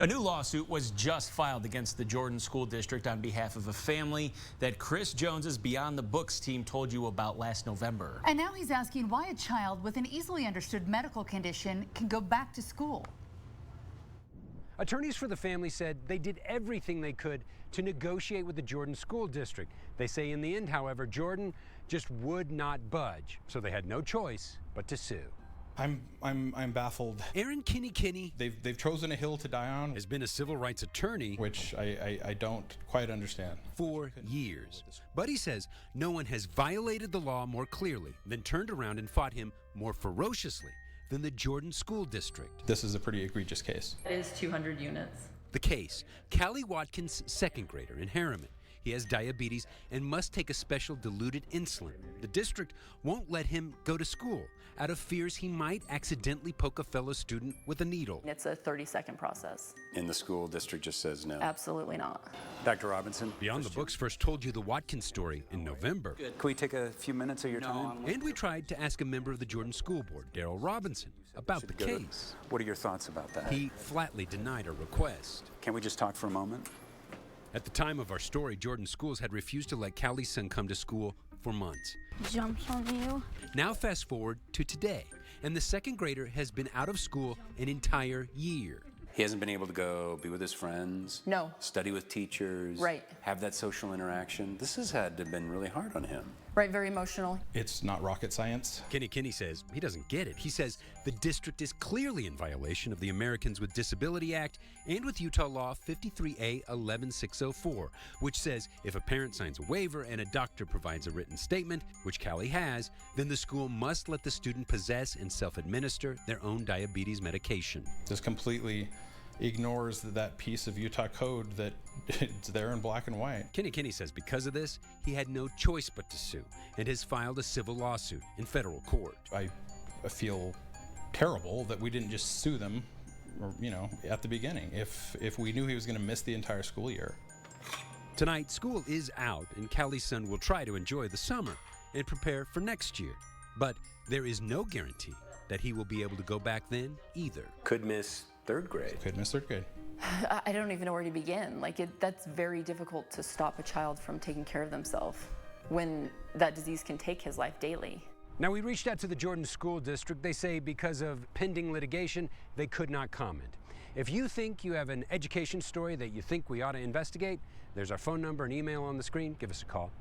A new lawsuit was just filed against the Jordan School District on behalf of a family that Chris Jones's Beyond the Books team told you about last November. And now he's asking why a child with an easily understood medical condition can go back to school. Attorneys for the family said they did everything they could to negotiate with the Jordan School District. They say in the end, however, Jordan just would not budge, so they had no choice but to sue. I'm baffled. Aaron Kinney They've chosen a hill to die on. has been a civil rights attorney, Which I don't quite understand. for years. But he says no one has violated the law more clearly, then turned around and fought him more ferociously than the Jordan School District. This is a pretty egregious case. It is 200 units. The case, Callie Watkins' second grader in Harriman. He has diabetes and must take a special diluted insulin. The district won't let him go to school out of fears he might accidentally poke a fellow student with a needle. It's a 30-second process. And the school district just says no. Absolutely not. Dr. Robinson? Beyond the Books first told you the Watkins story in November. Can we take a few minutes of your time? And we tried to ask a member of the Jordan School Board, Daryl Robinson, about the case. What are your thoughts about that? He flatly denied our request. Can we just talk for a moment? At the time of our story, Jordan schools had refused to let Callie's son come to school for months. Jumps on you. Now fast forward to today, and the second grader has been out of school an entire year. He hasn't been able to go be with his friends. No. Study with teachers. Right. Have that social interaction. This has had to have been really hard on him. Right, very emotional. It's not rocket science. Kinney says he doesn't get it. He says the district is clearly in violation of the Americans with Disability Act and with Utah Law 53A 11604, which says if a parent signs a waiver and a doctor provides a written statement, which Callie has, then the school must let the student possess and self-administer their own diabetes medication. This completely ignores that piece of Utah code that it's there in black and white. Kinney says because of this, he had no choice but to sue and has filed a civil lawsuit in federal court. I feel terrible that we didn't just sue them, or, at the beginning, if we knew he was going to miss the entire school year. Tonight, school is out, and Callie's son will try to enjoy the summer and prepare for next year. But there is no guarantee that he will be able to go back then either. Could miss third grade. Could miss third grade. I don't even know where to begin. That's very difficult to stop a child from taking care of themselves when that disease can take his life daily. Now, we reached out to the Jordan School District. They say because of pending litigation, they could not comment. If you think you have an education story that you think we ought to investigate, there's our phone number and email on the screen. Give us a call.